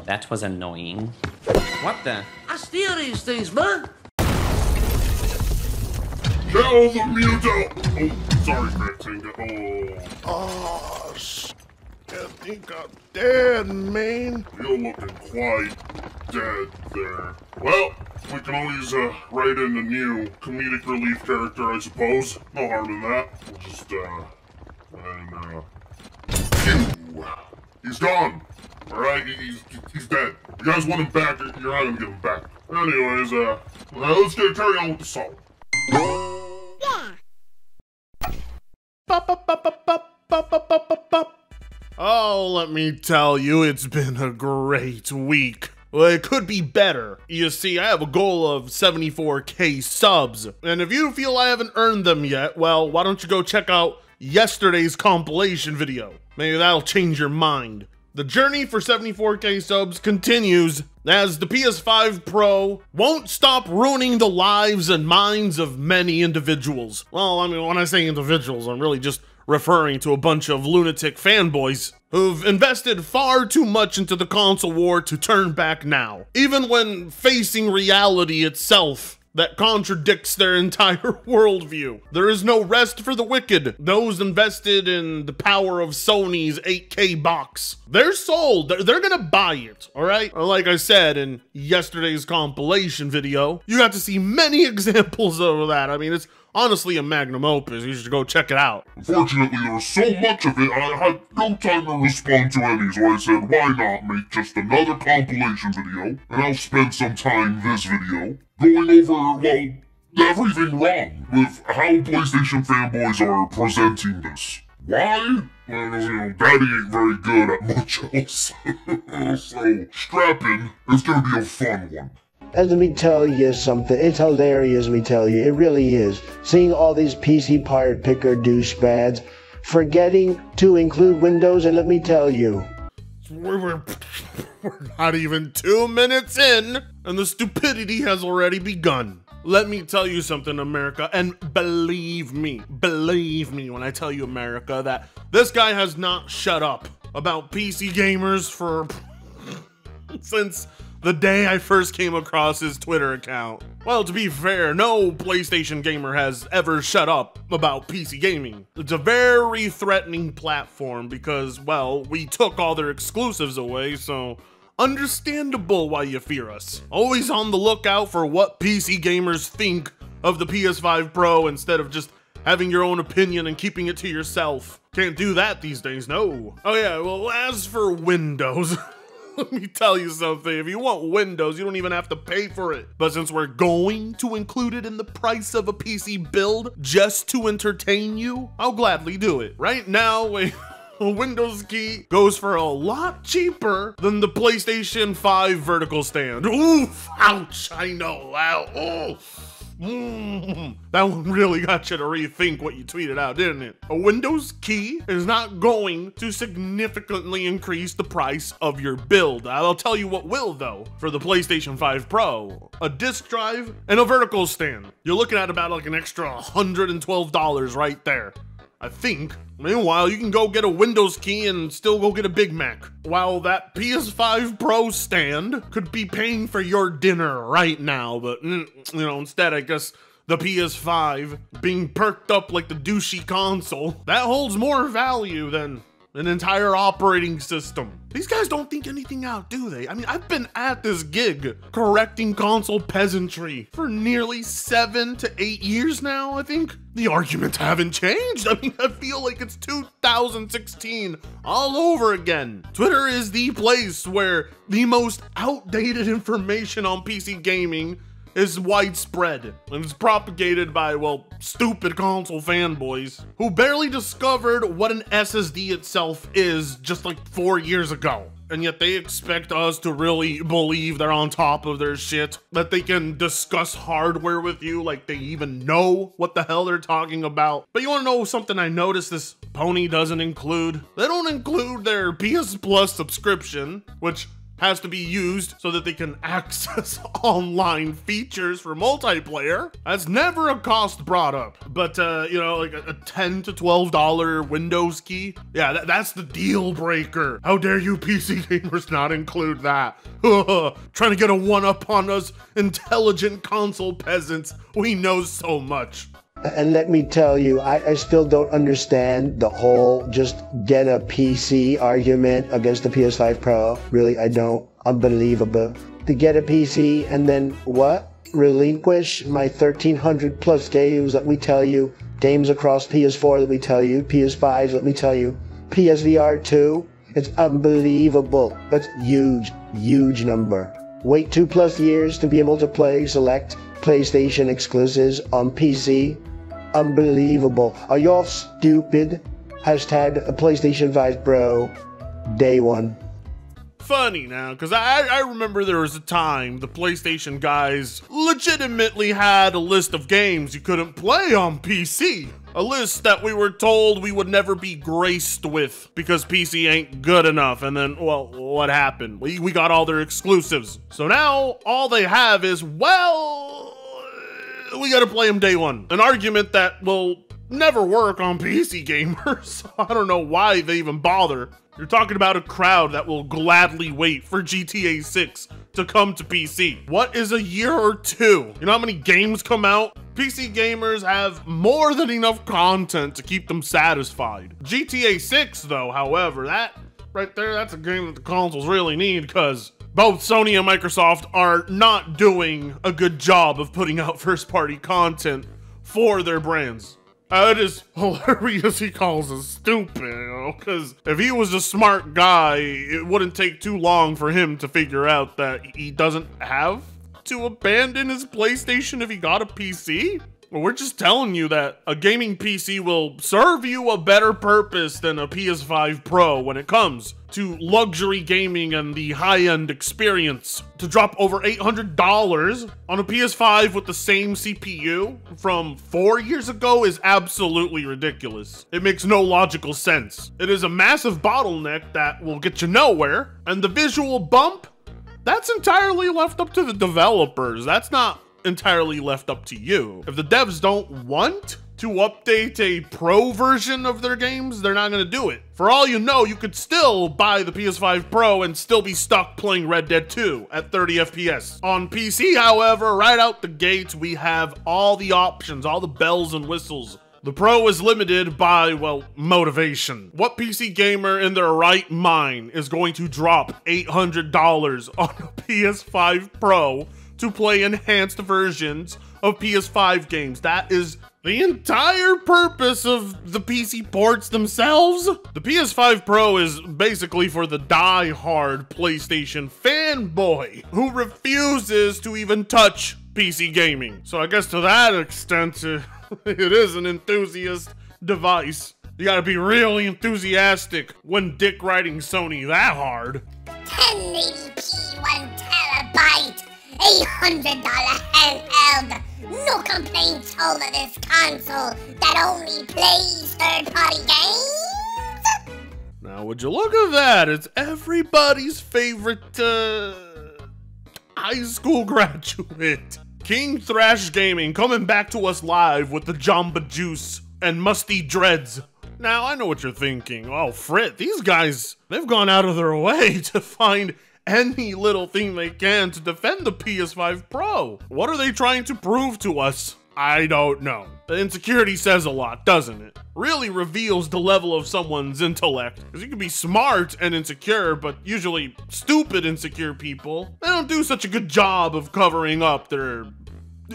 that was annoying. What the? I steal these things, man. Kill the mutant! Oh, sorry, Rectangle. Oh, I think I'm dead, man. You're looking quite dead there. Well, we can always write in a new comedic relief character, I suppose. No harm in that. We'll just, Phew! He's gone! Alright, he's dead. You guys want him back, you're not gonna get him back. Anyways, let's carry on with the song. Oh, let me tell you, it's been a great week. Well, it could be better. You see, I have a goal of 74K subs, and if you feel I haven't earned them yet, well, why don't you go check out yesterday's compilation video? Maybe that'll change your mind. The journey for 74K subs continues as the PS5 Pro won't stop ruining the lives and minds of many individuals. Well, I mean, when I say individuals, I'm really just referring to a bunch of lunatic fanboys who've invested far too much into the console war to turn back now, even when facing reality itself that contradicts their entire worldview. There is no rest for the wicked. Those invested in the power of Sony's 8K box, they're sold. They're gonna buy it, all right? Like I said in yesterday's compilation video, you got to see many examples of that. I mean, it's honestly a magnum opus. You should go check it out. Unfortunately, there was so much of it, I had no time to respond to any, so I said, why not make just another compilation video, and I'll spend some time this video going over, well, everything wrong with how PlayStation fanboys are presenting this. Why? Well, you know, Daddy ain't very good at much else. So, strap in. It's gonna be a fun one. And let me tell you something, it's hilarious, let me tell you, it really is. Seeing all these PC pirate picker douchebags forgetting to include Windows, and let me tell you. We're not even 2 minutes in, and the stupidity has already begun. Let me tell you something, America, and believe me when I tell you, America, that this guy has not shut up about PC gamers for since the day I first came across his Twitter account. Well, to be fair, no PlayStation gamer has ever shut up about PC gaming. It's a very threatening platform because, well, we took all their exclusives away, so understandable why you fear us. Always on the lookout for what PC gamers think of the PS5 Pro instead of just having your own opinion and keeping it to yourself. Can't do that these days, no. Oh yeah, well, as for Windows, let me tell you something, if you want Windows, you don't even have to pay for it. But since we're going to include it in the price of a PC build just to entertain you, I'll gladly do it. Right now, a Windows key goes for a lot cheaper than the PlayStation 5 vertical stand. Oof, ouch, I know, ow, oof. That one really got you to rethink what you tweeted out, didn't it? A Windows key is not going to significantly increase the price of your build. I'll tell you what will, though. For the PlayStation 5 Pro, a disk drive and a vertical stand. You're looking at about like an extra $112 right there, I think. Meanwhile, you can go get a Windows key and still go get a Big Mac. While that PS5 Pro stand could be paying for your dinner right now, but, you know, instead, I guess the PS5 being perked up like the douchey console, that holds more value than an entire operating system. These guys don't think anything out, do they? I mean, I've been at this gig correcting console peasantry for nearly 7 to 8 years now, I think. The arguments haven't changed. I mean, I feel like it's 2016 all over again. Twitter is the place where the most outdated information on PC gaming is widespread, and it's propagated by, well, stupid console fanboys who barely discovered what an SSD itself is just like 4 years ago. And yet they expect us to really believe they're on top of their shit, that they can discuss hardware with you like they even know what the hell they're talking about. But you wanna know something I noticed this Pony doesn't include? They don't include their PS Plus subscription, which has to be used so that they can access online features for multiplayer. That's never a cost brought up, but you know, like a $10 to $12 Windows key, yeah, that's the deal breaker. How dare you PC gamers not include that? Trying to get a one-up on us intelligent console peasants. We know so much. And let me tell you, I still don't understand the whole just get a PC argument against the PS5 Pro. Really, I don't. Unbelievable. To get a PC and then what? Relinquish my 1,300 plus games, let me tell you. Games across PS4, let me tell you. PS5s, let me tell you. PSVR 2. It's unbelievable. That's huge, huge number. Wait 2+ years to be able to play select PlayStation exclusives on PC. Unbelievable. Are y'all stupid? Hashtag a PlayStation 5 Pro. Day one. Funny now, because I remember there was a time the PlayStation guys legitimately had a list of games you couldn't play on PC. A list that we were told we would never be graced with because PC ain't good enough. And then, well, what happened? We got all their exclusives. So now all they have is, well, we gotta play them day one. An argument that will never work on PC gamers. I don't know why they even bother. You're talking about a crowd that will gladly wait for GTA 6 to come to PC. What is a year or two? You know how many games come out? PC gamers have more than enough content to keep them satisfied. GTA 6 though, however, that right there, that's a game that the consoles really need because both Sony and Microsoft are not doing a good job of putting out first-party content for their brands. It is hilarious he calls us stupid, you know, because if he was a smart guy, it wouldn't take too long for him to figure out that he doesn't have to abandon his PlayStation if he got a PC. Well, we're just telling you that a gaming PC will serve you a better purpose than a PS5 Pro when it comes to luxury gaming and the high-end experience. To drop over $800 on a PS5 with the same CPU from 4 years ago is absolutely ridiculous. It makes no logical sense. It is a massive bottleneck that will get you nowhere, and the visual bump, that's entirely left up to the developers. That's not entirely left up to you. If the devs don't want to update a pro version of their games, they're not gonna do it. For all you know, you could still buy the PS5 Pro and still be stuck playing Red Dead 2 at 30 FPS. On PC, however, right out the gate, we have all the options, all the bells and whistles. The Pro is limited by, well, motivation. What PC gamer in their right mind is going to drop $800 on a PS5 Pro to play enhanced versions of PS5 games? That is the entire purpose of the PC ports themselves. The PS5 Pro is basically for the die-hard PlayStation fanboy who refuses to even touch PC gaming. So I guess to that extent, it is an enthusiast device. You gotta be really enthusiastic when dick riding Sony that hard. 1080p, 1 terabyte. $800 handheld. No complaints over this console that only plays third-party games. Now, would you look at that? It's everybody's favorite high school graduate. King Thrash Gaming coming back to us live with the Jamba Juice and Musty Dreads. Now, I know what you're thinking. Oh, Frit, these guys, they've gone out of their way to find any little thing they can to defend the PS5 Pro. What are they trying to prove to us? I don't know. The insecurity says a lot, doesn't it? Really reveals the level of someone's intellect. Because you can be smart and insecure, but usually stupid insecure people, they don't do such a good job of covering up their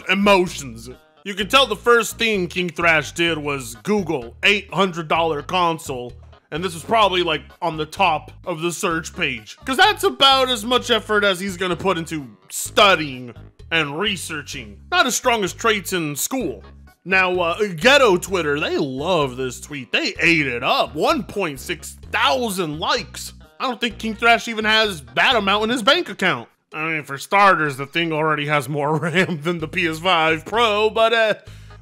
emotions. You can tell the first thing King Thrash did was Google $800 console, and this is probably like on the top of the search page. Because that's about as much effort as he's gonna put into studying and researching. Not his strongest traits in school. Now, Ghetto Twitter, they love this tweet. They ate it up. 1.6 thousand likes. I don't think King Thrash even has that amount in his bank account. I mean, for starters, the thing already has more RAM than the PS5 Pro, but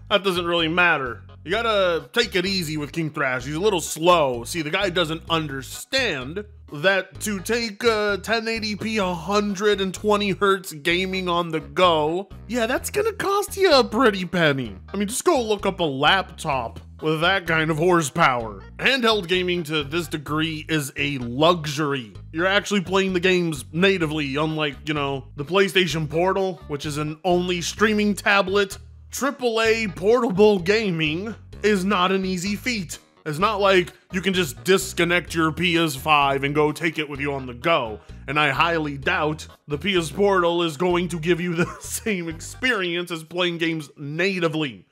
that doesn't really matter. You gotta take it easy with King Thrash. He's a little slow. See, the guy doesn't understand that to take 1080p 120 hertz gaming on the go, yeah, that's gonna cost you a pretty penny. I mean, just go look up a laptop with that kind of horsepower. Handheld gaming to this degree is a luxury. You're actually playing the games natively, unlike, you know, the PlayStation Portal, which is an only streaming tablet. AAA portable gaming is not an easy feat. It's not like you can just disconnect your PS5 and go take it with you on the go. And I highly doubt the PS Portal is going to give you the same experience as playing games natively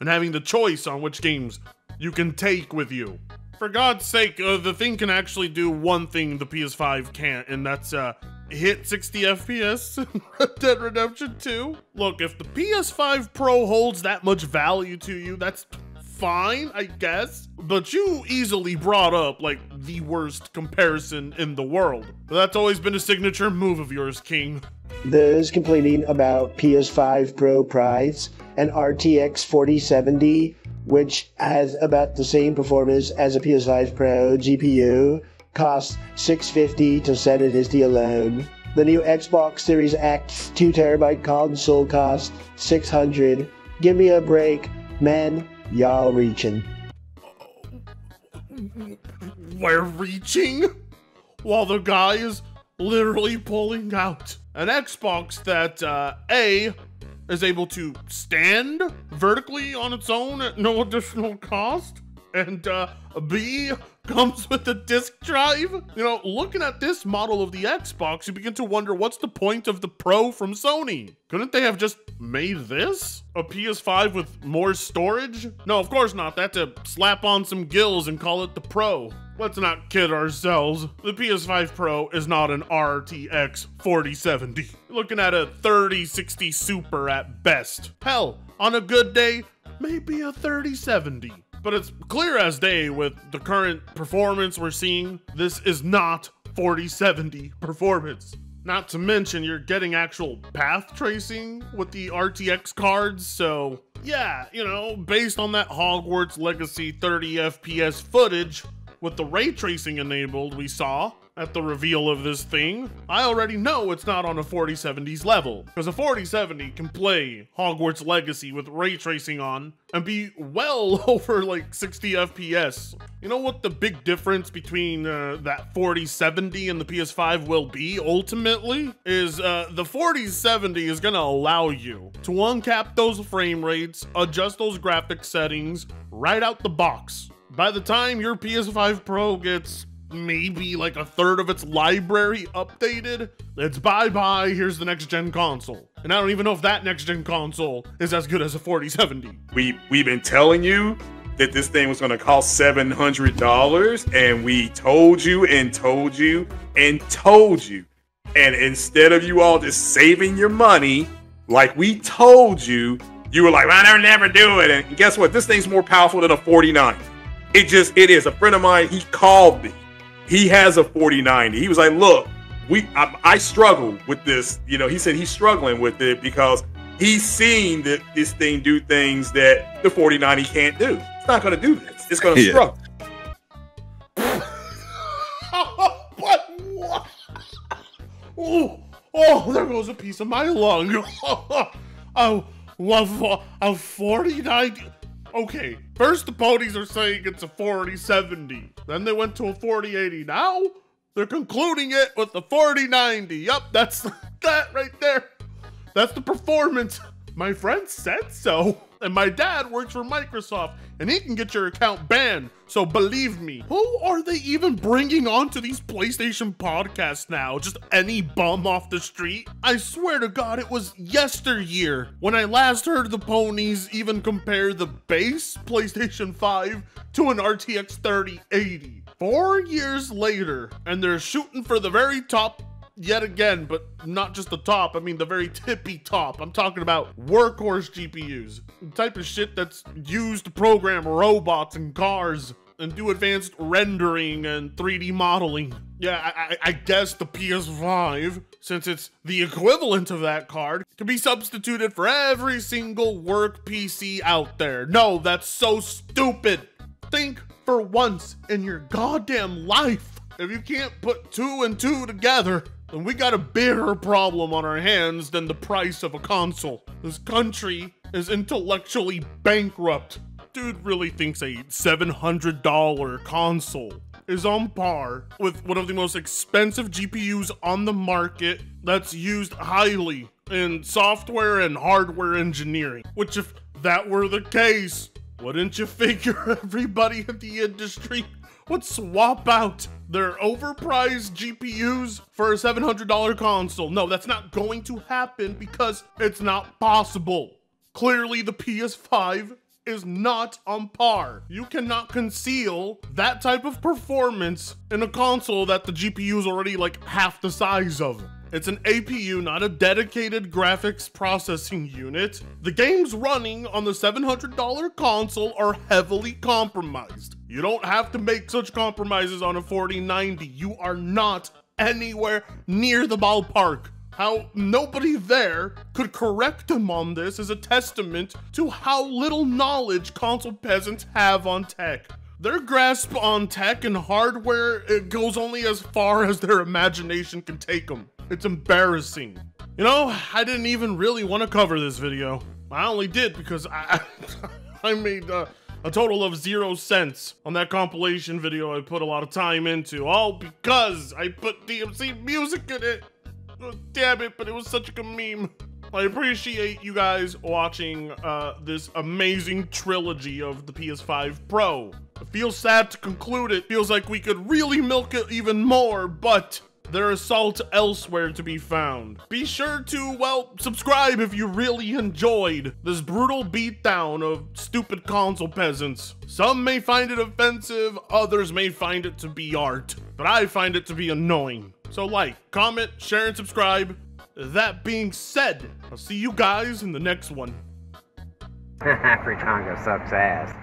and having the choice on which games you can take with you. For God's sake, the thing can actually do one thing the PS5 can't, and that's hit 60 FPS in Red Dead Redemption 2. Look, if the PS5 Pro holds that much value to you, that's fine, I guess. But you easily brought up, like, the worst comparison in the world. But that's always been a signature move of yours, King. Those complaining about PS5 Pro price and RTX 4070, which has about the same performance as a PS5 Pro GPU, costs $650 to set it as the alone. The new Xbox Series X 2TB console costs $600. Give me a break, man. Y'all reaching. We're reaching? While the guy is literally pulling out an Xbox that, A, is able to stand vertically on its own at no additional cost, and, B, comes with a disk drive. You know, looking at this model of the Xbox, you begin to wonder what's the point of the Pro from Sony? Couldn't they have just made this? A PS5 with more storage? No, of course not. They had to slap on some gills and call it the Pro. Let's not kid ourselves. The PS5 Pro is not an RTX 4070. You're looking at a 3060 Super at best. Hell, on a good day, maybe a 3070. But it's clear as day with the current performance we're seeing, this is not 4070 performance. Not to mention you're getting actual path tracing with the RTX cards, so yeah, you know, based on that Hogwarts Legacy 30 FPS footage with the ray tracing enabled we saw at the reveal of this thing, I already know it's not on a 4070's level, because a 4070 can play Hogwarts Legacy with ray tracing on and be well over like 60 FPS. You know what the big difference between that 4070 and the PS5 will be ultimately? Is the 4070 is gonna allow you to uncap those frame rates, adjust those graphic settings right out the box. By the time your PS5 Pro gets maybe like a third of its library updated, it's bye-bye, here's the next-gen console. And I don't even know if that next-gen console is as good as a 4070. We've been telling you that this thing was gonna cost $700, and we told you and told you and told you. And instead of you all just saving your money, like we told you, you were like, well, I'll never do it. And guess what? This thing's more powerful than a 4090. It is. A friend of mine, he called me. He has a 4090. He was like, look, I struggle with this. You know, he said he's struggling with it because he's seen that this thing do things that the 4090 can't do. It's not going to do this. It's going to struggle. What? Oh, there goes a piece of my lung. A 4090. Okay, first the ponies are saying it's a 4070. Then they went to a 4080. Now they're concluding it with the 4090. Yup, that's that right there. That's the performance. My friend said so. And my dad works for Microsoft, and he can get your account banned. So believe me, who are they even bringing onto these PlayStation podcasts now? Just any bum off the street? I swear to God, it was yesteryear when I last heard the ponies even compare the base PlayStation 5 to an RTX 3080. 4 years later, and they're shooting for the very top yet again, but not just the top, I mean the very tippy top. I'm talking about workhorse GPUs, the type of shit that's used to program robots and cars. and do advanced rendering and 3D modeling. Yeah, I guess the PS5, since it's the equivalent of that card, can be substituted for every single work PC out there. No, that's so stupid. Think for once in your goddamn life. If you can't put 2 and 2 together, then we got a bigger problem on our hands than the price of a console. This country is intellectually bankrupt. Dude really thinks a $700 console is on par with one of the most expensive GPUs on the market that's used highly in software and hardware engineering. Which, if that were the case, wouldn't you figure everybody in the industry would swap out their overpriced GPUs for a $700 console? No, that's not going to happen because it's not possible. Clearly, the PS5 is not on par. You cannot conceal that type of performance in a console that the GPU is already like half the size of. It's an APU, not a dedicated graphics processing unit. The games running on the $700 console are heavily compromised. You don't have to make such compromises on a 4090. You are not anywhere near the ballpark. How nobody there could correct him on this is a testament to how little knowledge console peasants have on tech. Their grasp on tech and hardware, it goes only as far as their imagination can take them. It's embarrassing. You know, I didn't even really want to cover this video. I only did because I made a total of 0 cents on that compilation video I put a lot of time into, all because I put DMC music in it. Oh, damn it, but it was such a good meme. I appreciate you guys watching this amazing trilogy of the PS5 Pro. It feels sad to conclude it. Feels like we could really milk it even more, but there is salt elsewhere to be found. Be sure to, well, subscribe if you really enjoyed this brutal beatdown of stupid console peasants. Some may find it offensive, others may find it to be art, but I find it to be annoying. So like, comment, share, and subscribe. That being said, I'll see you guys in the next one. Free Congo sucks ass.